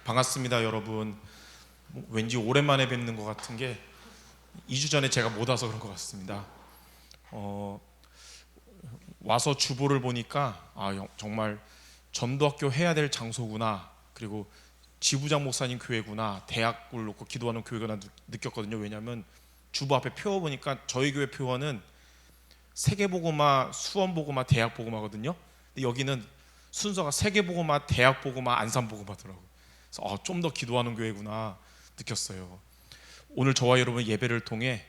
반갑습니다, 여러분. 왠지 오랜만에 뵙는 것 같은 게 2주 전에 제가 못 와서 그런 것 같습니다. 와서 주보를 보니까 정말 전도학교 해야 될 장소구나, 그리고 지부장 목사님 교회구나, 대학을 놓고 기도하는 교회구나 느꼈거든요. 왜냐하면 주보 앞에 표 보니까 저희 교회 표어는 세계복음화, 수원복음화, 대학복음화거든요. 근데 여기는 순서가 세계복음화, 대학복음화, 안산복음화더라고요. 그래서 좀 더 기도하는 교회구나 느꼈어요. 오늘 저와 여러분 예배를 통해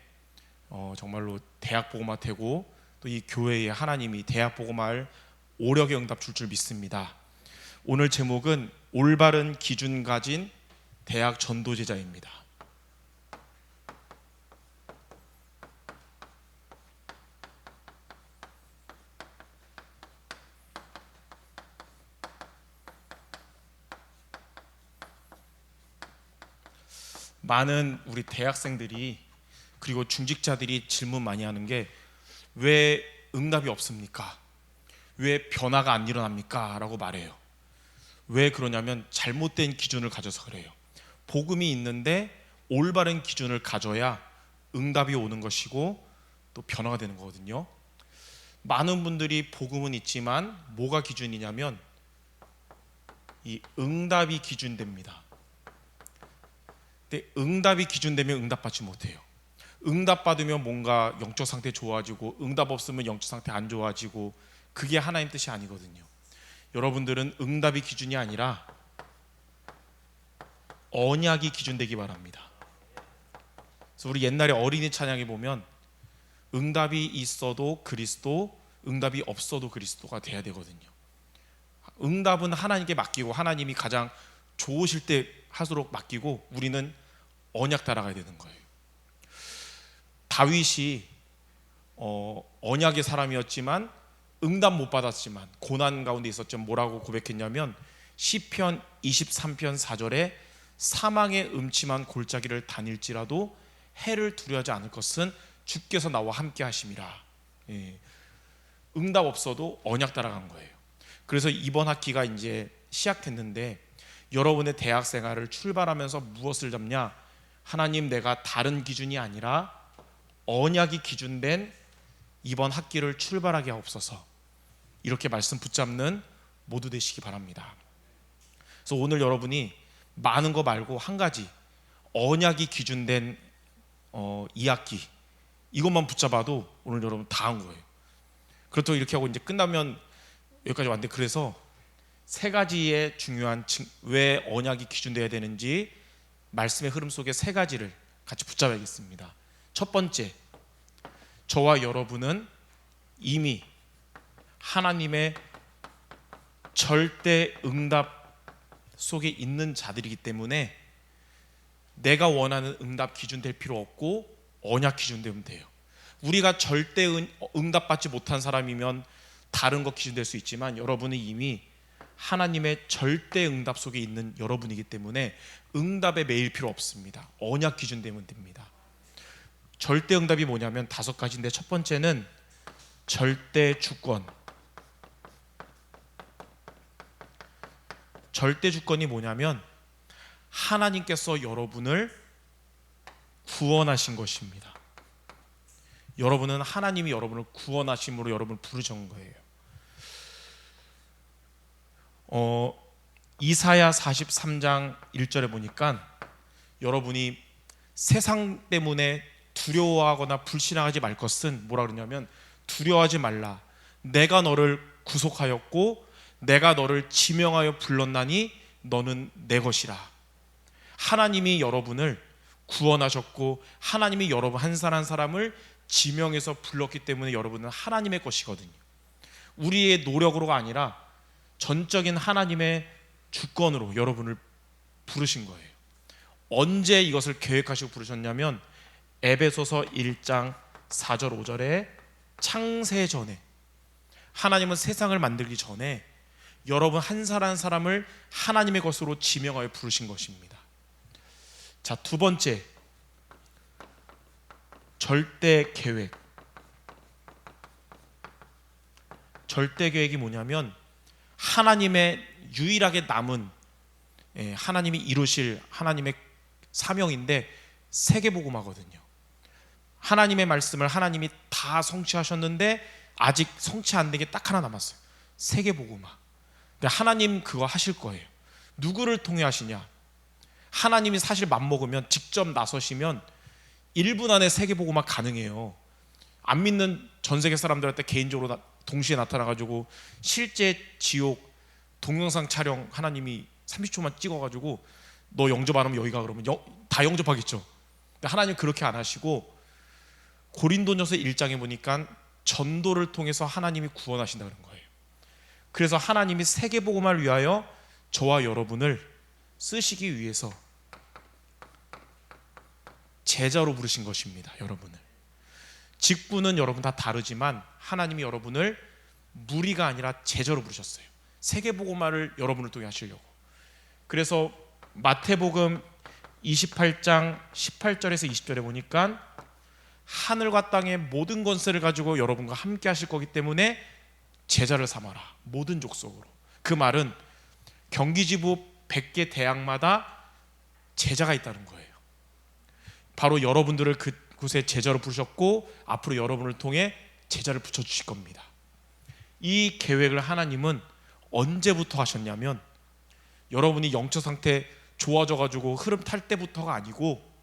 정말로 대학복음화 되고 또 이 교회에 하나님이 대학복음화를 오력의 응답 줄 믿습니다. 오늘 제목은 올바른 기준 가진 대학 전도제자입니다. 많은 우리 대학생들이 그리고 중직자들이 질문 많이 하는 게 왜 응답이 없습니까? 왜 변화가 안 일어납니까? 라고 말해요. 왜 그러냐면 잘못된 기준을 가져서 그래요. 복음이 있는데 올바른 기준을 가져야 응답이 오는 것이고 또 변화가 되는 거거든요. 많은 분들이 복음은 있지만 뭐가 기준이냐면 이 응답이 기준됩니다. 근데 응답이 기준되면 응답받지 못해요. 응답 받으면 뭔가 영적 상태 좋아지고 응답 없으면 영적 상태 안 좋아지고, 그게 하나님 뜻이 아니거든요. 여러분들은 응답이 기준이 아니라 언약이 기준되기 바랍니다. 그래서 우리 옛날에 어린이 찬양에 보면 응답이 있어도 그리스도, 응답이 없어도 그리스도가 돼야 되거든요. 응답은 하나님께 맡기고 하나님이 가장 좋으실 때 하도록 맡기고 우리는 언약 따라가야 되는 거예요. 다윗이 언약의 사람이었지만 응답 못 받았지만 고난 가운데 있었지만 뭐라고 고백했냐면 시편 23편 4절에 사망의 음침한 골짜기를 다닐지라도 해를 두려워하지 않을 것은 주께서 나와 함께 하심이라. 응답 없어도 언약 따라간 거예요. 그래서 이번 학기가 이제 시작됐는데 여러분의 대학 생활을 출발하면서 무엇을 잡냐? 하나님, 내가 다른 기준이 아니라 언약이 기준된 이번 학기를 출발하게 하옵소서. 이렇게 말씀 붙잡는 모두 되시기 바랍니다. 그래서 오늘 여러분이 많은 거 말고 한 가지, 언약이 기준된 2학기 이것만 붙잡아도 오늘 여러분 다 한 거예요. 그렇다고 이렇게 하고 이제 끝나면 여기까지 왔는데, 그래서 세 가지의 중요한 왜 언약이 기준되어야 되는지 말씀의 흐름 속에 세 가지를 같이 붙잡아야겠습니다. 첫 번째, 저와 여러분은 이미 하나님의 절대 응답 속에 있는 자들이기 때문에 내가 원하는 응답 기준 될 필요 없고 언약 기준 되면 돼요. 우리가 절대 응답 받지 못한 사람이면 다른 거 기준 될 수 있지만 여러분은 이미 하나님의 절대 응답 속에 있는 여러분이기 때문에 응답에 매일 필요 없습니다. 언약 기준 되면 됩니다. 절대 응답이 뭐냐면 5가지인데, 첫 번째는 절대 주권. 절대 주권이 뭐냐면 하나님께서 여러분을 구원하신 것입니다. 여러분은 하나님이 여러분을 구원하심으로 여러분을 부르신 거예요. 이사야 43장 1절에 보니까 여러분이 세상 때문에 두려워하거나 불신앙하지 말 것은 뭐라 그러냐면, 두려워하지 말라, 내가 너를 구속하였고 내가 너를 지명하여 불렀나니 너는 내 것이라. 하나님이 여러분을 구원하셨고 하나님이 여러분 한 사람 한 사람을 지명해서 불렀기 때문에 여러분은 하나님의 것이거든요. 우리의 노력으로가 아니라 전적인 하나님의 주권으로 여러분을 부르신 거예요. 언제 이것을 계획하시고 부르셨냐면 에베소서 1장 4절 5절에 창세 전에, 하나님은 세상을 만들기 전에 여러분 한 사람 한 사람을 하나님의 것으로 지명하여 부르신 것입니다. 자, 두 번째, 절대 계획. 절대 계획이 뭐냐면 하나님의 유일하게 남은 하나님이 이루실 하나님의 사명인데 세계복음화거든요. 하나님의 말씀을 하나님이 다 성취하셨는데 아직 성취 안 된 게 딱 하나 남았어요. 세계복음화. 근데 하나님 그거 하실 거예요. 누구를 통해 하시냐? 하나님이 사실 맘먹으면 직접 나서시면 1분 안에 세계복음화 가능해요. 안 믿는 전 세계 사람들한테 개인적으로 동시에 나타나가지고 실제 지옥 동영상 촬영 하나님이 30초만 찍어가지고 너 영접 안 하면 여기가, 그러면 다 영접하겠죠. 근데 하나님 그렇게 안 하시고 고린도전서 1장에 보니까 전도를 통해서 하나님이 구원하신다 그런 거예요. 그래서 하나님이 세계복음화를 위하여 저와 여러분을 쓰시기 위해서 제자로 부르신 것입니다. 여러분을. 직분은 여러분 다 다르지만 하나님이 여러분을 무리가 아니라 제자로 부르셨어요. 세계복음화를 여러분을 통해 하시려고. 그래서 마태복음 28장 18절에서 20절에 보니까 하늘과 땅의 모든 권세를 가지고 여러분과 함께 하실 거기 때문에 제자를 삼아라. 모든 족속으로. 그 말은 경기지부 100개 대학마다 제자가 있다는 거예요. 바로 여러분들을 그곳에 제자로 부르셨고 앞으로 여러분을 통해 제자를 붙여주실 겁니다. 이 계획을 하나님은 언제부터 하셨냐면 여러분이 영적 상태 좋아져가지고 흐름 탈 때부터가 아니고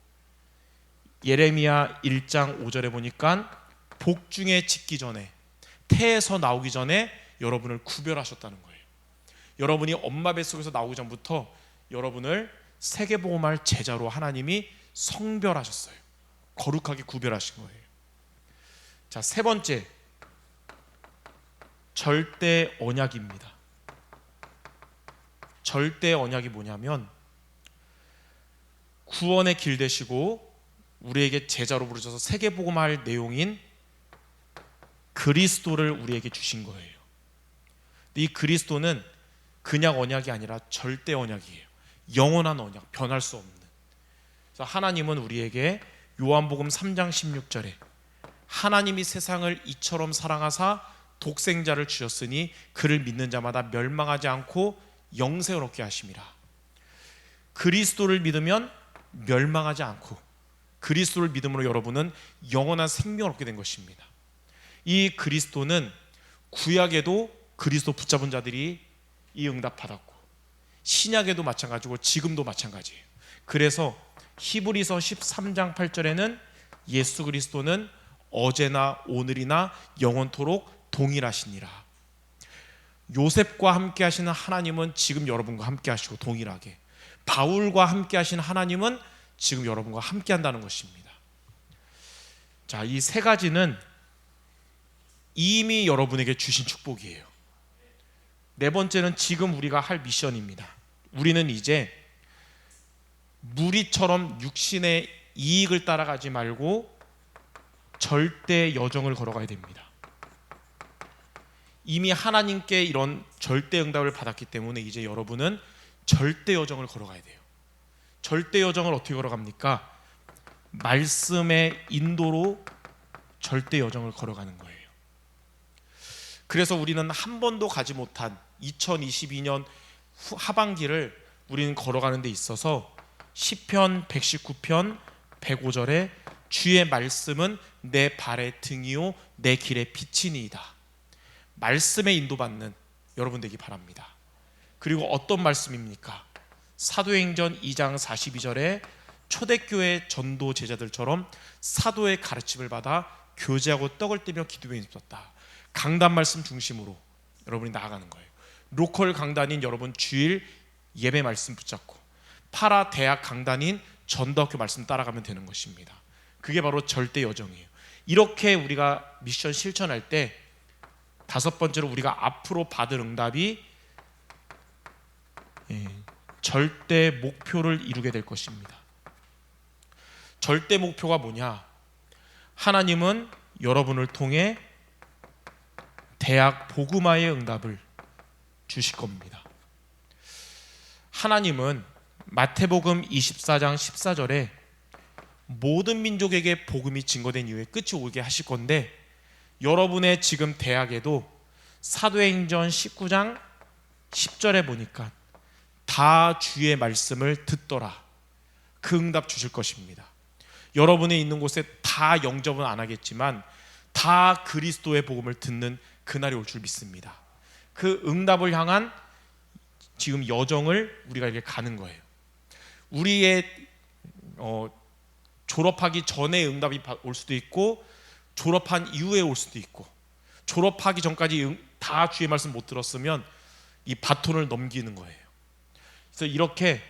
예레미야 1장 5절에 보니까 복중에 짓기 전에, 태에서 나오기 전에 여러분을 구별하셨다는 거예요. 여러분이 엄마 뱃속에서 나오기 전부터 여러분을 세계복음화할 제자로 하나님이 성별하셨어요. 거룩하게 구별하신 거예요. 자, 세 번째, 절대 언약입니다. 절대 언약이 뭐냐면 구원의 길 되시고 우리에게 제자로 부르셔서 세계복음화할 내용인 그리스도를 우리에게 주신 거예요. 이 그리스도는 그냥 언약이 아니라 절대 언약이에요. 영원한 언약, 변할 수 없는. 그래서 하나님은 우리에게 요한복음 3장 16절에 하나님이 세상을 이처럼 사랑하사 독생자를 주셨으니 그를 믿는 자마다 멸망하지 않고 영생을 얻게 하심이라. 그리스도를 믿으면 멸망하지 않고 그리스도를 믿음으로 여러분은 영원한 생명을 얻게 된 것입니다. 이 그리스도는 구약에도 그리스도 붙잡은 자들이 이 응답 받았고 신약에도 마찬가지고 지금도 마찬가지예요. 그래서 히브리서 13장 8절에는 예수 그리스도는 어제나 오늘이나 영원토록 동일하시니라. 요셉과 함께 하시는 하나님은 지금 여러분과 함께 하시고 동일하게, 바울과 함께 하시는 하나님은 지금 여러분과 함께 한다는 것입니다. 자, 이 세 가지는 이미 여러분에게 주신 축복이에요. 네 번째는 지금 우리가 할 미션입니다. 우리는 이제 무리처럼 육신의 이익을 따라가지 말고 절대 여정을 걸어가야 됩니다. 이미 하나님께 이런 절대 응답을 받았기 때문에 이제 여러분은 절대 여정을 걸어가야 돼요. 절대 여정을 어떻게 걸어갑니까? 말씀의 인도로 절대 여정을 걸어가는 거예요. 그래서 우리는 한 번도 가지 못한 2022년 하반기를 우리는 걸어가는 데 있어서 시편 119편 105절에 주의 말씀은 내 발의 등이요 내 길의 빛이니이다. 말씀에 인도받는 여러분 되기 바랍니다. 그리고 어떤 말씀입니까? 사도행전 2장 42절에 초대교회 전도 제자들처럼 사도의 가르침을 받아 교제하고 떡을 떼며 기도에 있었다. 강단 말씀 중심으로 여러분이 나아가는 거예요. 로컬 강단인 여러분 주일 예배 말씀 붙잡고 파라 대학 강단인 전도학교 말씀 따라가면 되는 것입니다. 그게 바로 절대 여정이에요. 이렇게 우리가 미션 실천할 때 다섯 번째로 우리가 앞으로 받을 응답이 절대 목표를 이루게 될 것입니다. 절대 목표가 뭐냐? 하나님은 여러분을 통해 대학 복음화의 응답을 주실 겁니다. 하나님은 마태복음 24장 14절에 모든 민족에게 복음이 증거된 이후에 끝이 오게 하실 건데 여러분의 지금 대학에도 사도행전 19장 10절에 보니까 다 주의 말씀을 듣더라. 그 응답 주실 것입니다. 여러분이 있는 곳에 다 영접은 안 하겠지만 다 그리스도의 복음을 듣는 그날이 올 줄 믿습니다. 그 응답을 향한 지금 여정을 우리가 이렇게 가는 거예요. 우리의 졸업하기 전에 응답이 올 수도 있고 졸업한 이후에 올 수도 있고, 졸업하기 전까지 다 주의 말씀 못 들었으면 이 바톤을 넘기는 거예요. 그래서 이렇게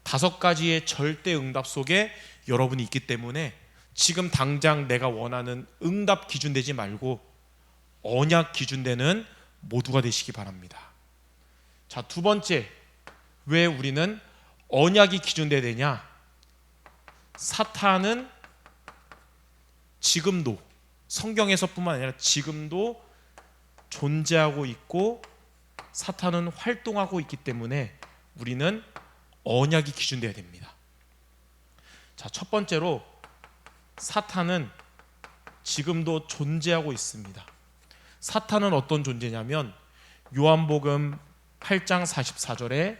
5가지의 절대 응답 속에 여러분이 있기 때문에 지금 당장 내가 원하는 응답 기준 되지 말고 언약 기준 되는 모두가 되시기 바랍니다. 자, 2번째, 왜 우리는 언약이 기준돼야 되냐? 사탄은 지금도, 성경에서뿐만 아니라 지금도 존재하고 있고 사탄은 활동하고 있기 때문에 우리는 언약이 기준돼야 됩니다. 자, 첫 번째로 사탄은 지금도 존재하고 있습니다. 사탄은 어떤 존재냐면 요한복음 8장 44절에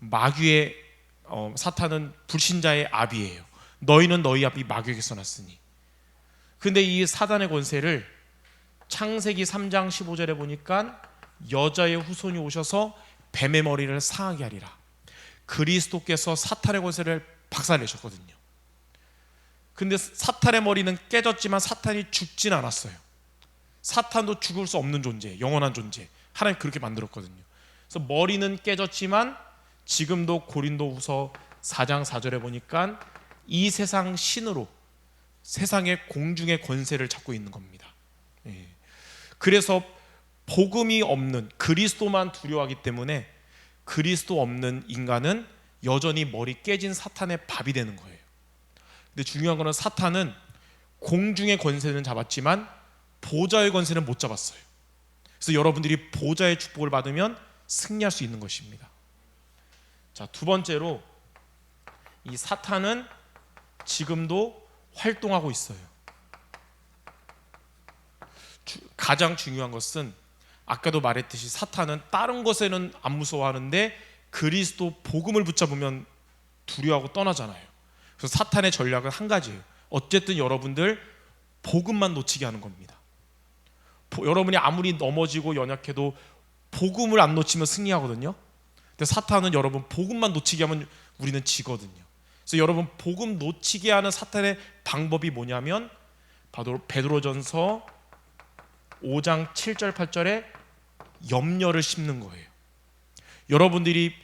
마귀의 사탄은 불신자의 아비예요. 너희는 너희 아비 마귀에게서 났으니. 근데 이 사단의 권세를 창세기 3장 15절에 보니까 여자의 후손이 오셔서 뱀의 머리를 상하게 하리라. 그리스도께서 사탄의 권세를 박살내셨거든요. 근데 사탄의 머리는 깨졌지만 사탄이 죽진 않았어요. 사탄도 죽을 수 없는 존재, 영원한 존재. 하나님 그렇게 만들었거든요. 그래서 머리는 깨졌지만 지금도 고린도후서 4장 4절에 보니까 이 세상 신으로 세상의 공중의 권세를 잡고 있는 겁니다. 그래서 복음이 없는, 그리스도만 두려워하기 때문에 그리스도 없는 인간은 여전히 머리 깨진 사탄의 밥이 되는 거예요. 근데 중요한 거는 사탄은 공중의 권세는 잡았지만 보좌의 권세는 못 잡았어요. 그래서 여러분들이 보좌의 축복을 받으면 승리할 수 있는 것입니다. 자, 2번째로 이 사탄은 지금도 활동하고 있어요. 가장 중요한 것은 아까도 말했듯이 사탄은 다른 것에는 안 무서워하는데 그리스도 복음을 붙잡으면 두려워하고 떠나잖아요. 그래서 사탄의 전략은 한 가지예요. 어쨌든 여러분들 복음만 놓치게 하는 겁니다. 여러분이 아무리 넘어지고 연약해도 복음을 안 놓치면 승리하거든요. 근데 사탄은 여러분 복음만 놓치게 하면 우리는 지거든요. 그래서 여러분 복음 놓치게 하는 사탄의 방법이 뭐냐면 바로 베드로전서 5장 7절 8절에 염려를 심는 거예요. 여러분들이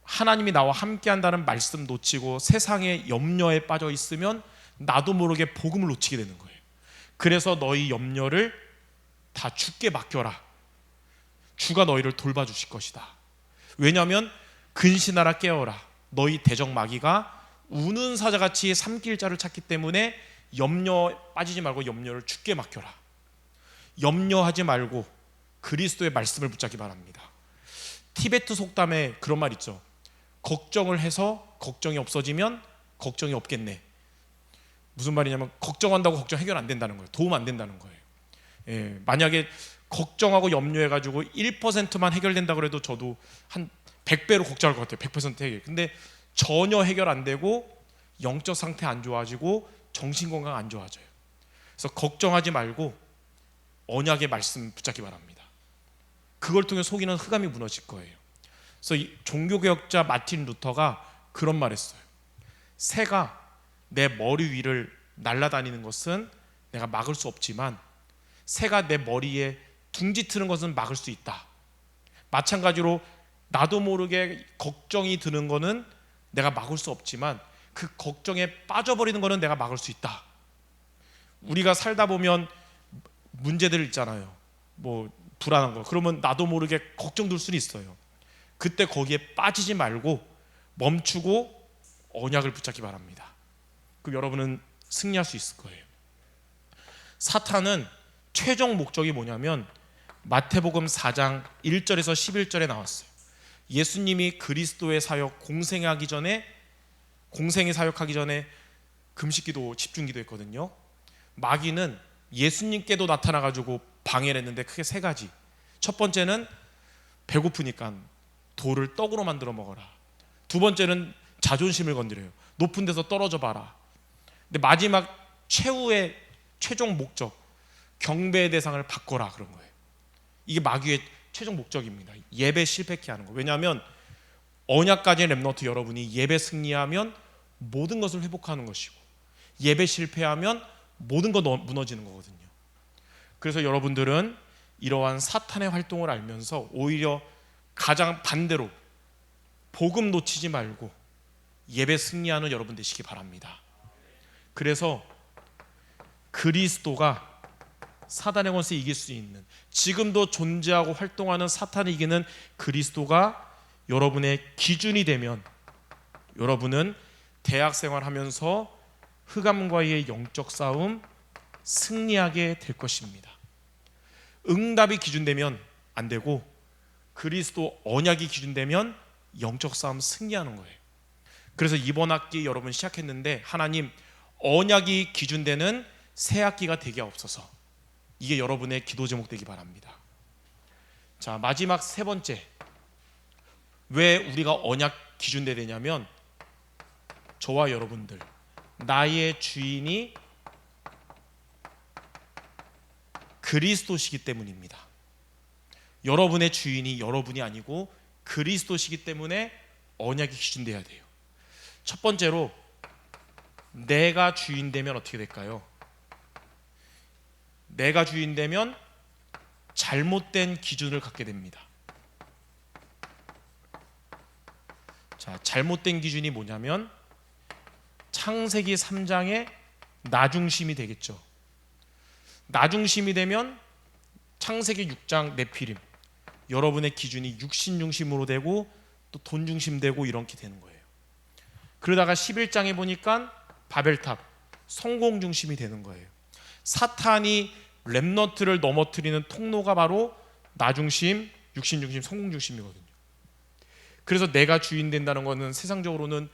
하나님이 나와 함께 한다는 말씀 놓치고 세상의 염려에 빠져 있으면 나도 모르게 복음을 놓치게 되는 거예요. 그래서 너희 염려를 다 주께 맡겨라. 주가 너희를 돌봐주실 것이다. 왜냐하면 근신하라 깨어라. 너희 대적 마귀가 우는 사자같이 삼킬 자를 찾기 때문에 염려 빠지지 말고 염려를 주께 맡겨라. 염려하지 말고 그리스도의 말씀을 붙잡기 바랍니다. 티베트 속담에 그런 말 있죠. 걱정을 해서 걱정이 없어지면 걱정이 없겠네. 무슨 말이냐면 걱정한다고 걱정 해결 안 된다는 거예요. 도움 안 된다는 거예요. 만약에 걱정하고 염려해가지고 1%만 해결된다 그래도 저도 한 100배로 걱정할 것 같아요. 100% 해결. 근데 전혀 해결 안 되고 영적 상태 안 좋아지고 정신 건강 안 좋아져요. 그래서 걱정하지 말고 언약의 말씀 붙잡기 바랍니다. 그걸 통해 속이는 흑암이 무너질 거예요. 그래서 이 종교개혁자 마틴 루터가 그런 말했어요. 새가 내 머리 위를 날아다니는 것은 내가 막을 수 없지만 새가 내 머리에 둥지 트는 것은 막을 수 있다. 마찬가지로 나도 모르게 걱정이 드는 것은 내가 막을 수 없지만 그 걱정에 빠져버리는 것은 내가 막을 수 있다. 우리가 살다 보면 문제들 있잖아요. 뭐 불안한 거. 그러면 나도 모르게 걱정될 수는 있어요. 그때 거기에 빠지지 말고 멈추고 언약을 붙잡기 바랍니다. 그럼 여러분은 승리할 수 있을 거예요. 사탄은 최종 목적이 뭐냐면 마태복음 4장 1절에서 11절에 나왔어요. 예수님이 그리스도의 사역 공생하기 전에 공생의 사역하기 전에 금식기도 집중기도 했거든요. 마귀는 예수님께도 나타나가지고 방해를 했는데 크게 3가지. 첫 번째는 배고프니까 돌을 떡으로 만들어 먹어라. 두 번째는 자존심을 건드려요. 높은 데서 떨어져 봐라. 근데 마지막 최후의 최종 목적, 경배의 대상을 바꿔라, 그런 거예요. 이게 마귀의 최종 목적입니다. 예배 실패케 하는 거. 왜냐하면 언약까지의 렘넌트 여러분이 예배 승리하면 모든 것을 회복하는 것이고, 예배 실패하면 모든 것 무너지는 거거든요. 그래서 여러분들은 이러한 사탄의 활동을 알면서 오히려 가장 반대로 복음 놓치지 말고 예배 승리하는 여러분 되시기 바랍니다. 그래서 그리스도가 사단의 권세 이길 수 있는, 지금도 존재하고 활동하는 사탄을 이기는 그리스도가 여러분의 기준이 되면 여러분은 대학생활 하면서 흑암과의 영적 싸움 승리하게 될 것입니다. 응답이 기준되면 안 되고 그리스도 언약이 기준되면 영적 싸움 승리하는 거예요. 그래서 이번 학기 여러분 시작했는데 하나님 언약이 기준되는 새 학기가 되게 없어서, 이게 여러분의 기도 제목 되기 바랍니다. 자, 마지막 세 번째, 왜 우리가 언약 기준돼야 되냐면 저와 여러분들, 나의 주인이 그리스도시기 때문입니다. 여러분의 주인이 여러분이 아니고 그리스도시기 때문에 언약이 기준돼야 돼요. 첫 번째로, 내가 주인 되면 어떻게 될까요? 내가 주인 되면 잘못된 기준을 갖게 됩니다. 자, 잘못된 기준이 뭐냐면 창세기 3장의 나중심이 되겠죠. 나중심이 되면 창세기 6장 네피림, 여러분의 기준이 육신 중심으로 되고 또 돈 중심 되고 이렇게 되는 거예요. 그러다가 11장에 보니까 바벨탑, 성공 중심이 되는 거예요. 사탄이 렘넌트를 넘어뜨리는 통로가 바로 나중심, 육신 중심, 성공 중심이거든요. 그래서 내가 주인 된다는 것은 세상적으로는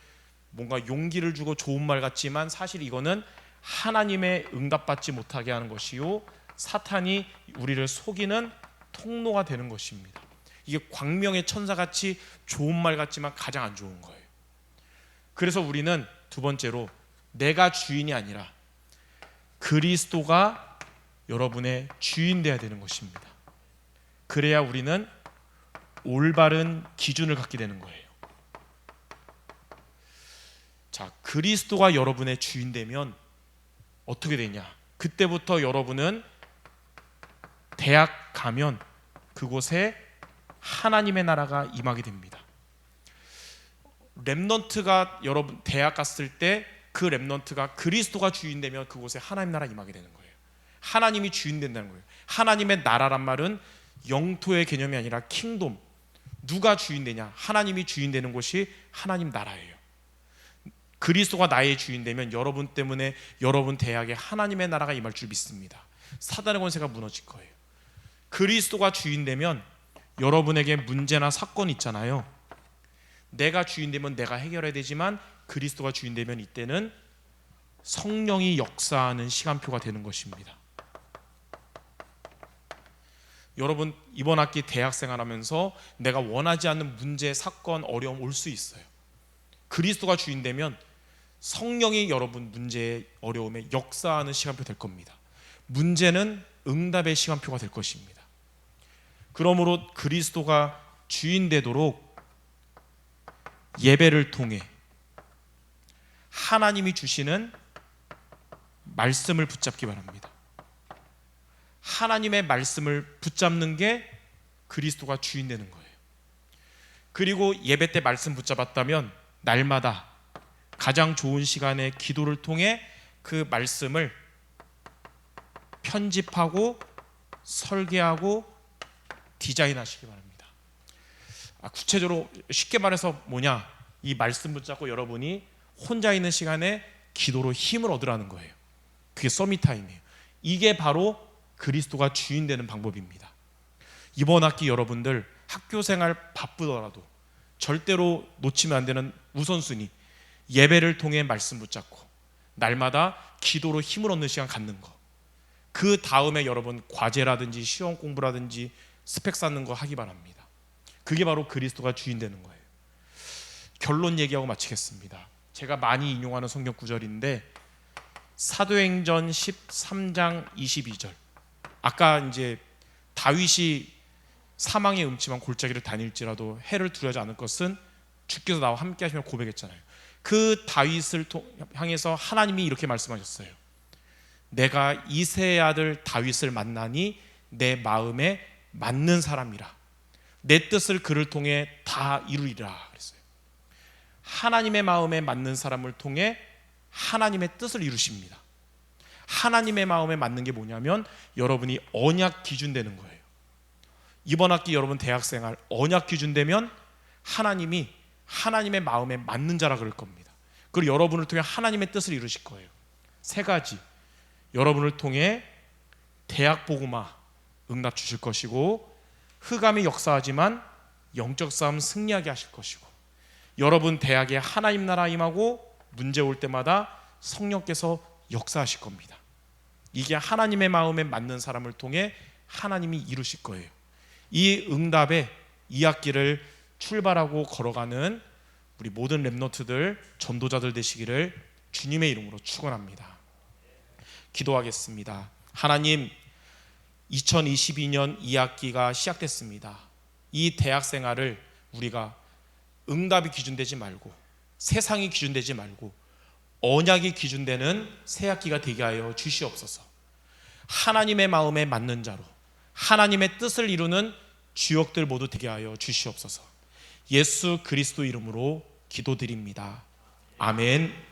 뭔가 용기를 주고 좋은 말 같지만 사실 이거는 하나님의 응답받지 못하게 하는 것이요, 사탄이 우리를 속이는 통로가 되는 것입니다. 이게 광명의 천사같이 좋은 말 같지만 가장 안 좋은 거예요. 그래서 우리는 두 번째로 내가 주인이 아니라 그리스도가 여러분의 주인 되어야 되는 것입니다. 그래야 우리는 올바른 기준을 갖게 되는 거예요. 자, 그리스도가 여러분의 주인 되면 어떻게 되냐? 그때부터 여러분은 대학 가면 그곳에 하나님의 나라가 임하게 됩니다. 렘넌트가 여러분 대학 갔을 때 그 렘넌트가 그리스도가 주인 되면 그곳에 하나님 나라 임하게 되는 거예요. 하나님이 주인 된다는 거예요. 하나님의 나라란 말은 영토의 개념이 아니라 킹돔, 누가 주인 되냐? 하나님이 주인 되는 곳이 하나님 나라예요. 그리스도가 나의 주인 되면 여러분 때문에 여러분 대학에 하나님의 나라가 임할 줄 믿습니다. 사단의 권세가 무너질 거예요. 그리스도가 주인 되면 여러분에게 문제나 사건이 있잖아요. 내가 주인 되면 내가 해결해야 되지만 그리스도가 주인 되면 이때는 성령이 역사하는 시간표가 되는 것입니다. 여러분 이번 학기 대학생활 하면서 내가 원하지 않는 문제, 사건, 어려움 올 수 있어요. 그리스도가 주인 되면 성령이 여러분 문제의 어려움에 역사하는 시간표 될 겁니다. 문제는 응답의 시간표가 될 것입니다. 그러므로 그리스도가 주인 되도록 예배를 통해 하나님이 주시는 말씀을 붙잡기 바랍니다. 하나님의 말씀을 붙잡는 게 그리스도가 주인 되는 거예요. 그리고 예배 때 말씀 붙잡았다면 날마다 가장 좋은 시간에 기도를 통해 그 말씀을 편집하고 설계하고 디자인하시기 바랍니다. 구체적으로 쉽게 말해서 뭐냐, 이 말씀 붙잡고 여러분이 혼자 있는 시간에 기도로 힘을 얻으라는 거예요. 그게 서밋타임이에요. 이게 바로 그리스도가 주인 되는 방법입니다. 이번 학기 여러분들 학교생활 바쁘더라도 절대로 놓치면 안 되는 우선순위, 예배를 통해 말씀 붙잡고 날마다 기도로 힘을 얻는 시간 갖는 거. 그 다음에 여러분 과제라든지 시험 공부라든지 스펙 쌓는 거 하기 바랍니다. 그게 바로 그리스도가 주인 되는 거예요. 결론 얘기하고 마치겠습니다. 제가 많이 인용하는 성경 구절인데 사도행전 13장 22절. 아까 이제 다윗이 사망의 음침한 골짜기를 다닐지라도 해를 두려워하지 않을 것은 주께서 나와 함께 하시며 고백했잖아요. 그 다윗을 향해서 하나님이 이렇게 말씀하셨어요. 내가 이새의 아들 다윗을 만나니 내 마음에 맞는 사람이라. 내 뜻을 그를 통해 다 이루리라 그랬어요. 하나님의 마음에 맞는 사람을 통해 하나님의 뜻을 이루십니다. 하나님의 마음에 맞는 게 뭐냐면 여러분이 언약 기준 되는 거예요. 이번 학기 여러분 대학생활 언약 기준 되면 하나님이 하나님의 마음에 맞는 자라 그럴 겁니다. 그리고 여러분을 통해 하나님의 뜻을 이루실 거예요. 세 가지. 여러분을 통해 대학 복음화 응답 주실 것이고, 흑암이 역사하지만 영적 싸움 승리하게 하실 것이고, 여러분 대학에 하나님 나라 임하고 문제 올 때마다 성령께서 역사하실 겁니다. 이게 하나님의 마음에 맞는 사람을 통해 하나님이 이루실 거예요. 이 응답의 이 학기를 출발하고 걸어가는 우리 모든 렘넌트들, 전도자들 되시기를 주님의 이름으로 축원합니다. 기도하겠습니다. 하나님, 2022년 2학기가 시작됐습니다. 이 대학생활을 우리가 응답이 기준되지 말고 세상이 기준되지 말고 언약이 기준되는 새 학기가 되게 하여 주시옵소서. 하나님의 마음에 맞는 자로 하나님의 뜻을 이루는 주역들 모두 되게 하여 주시옵소서. 예수 그리스도 이름으로 기도드립니다. 아멘.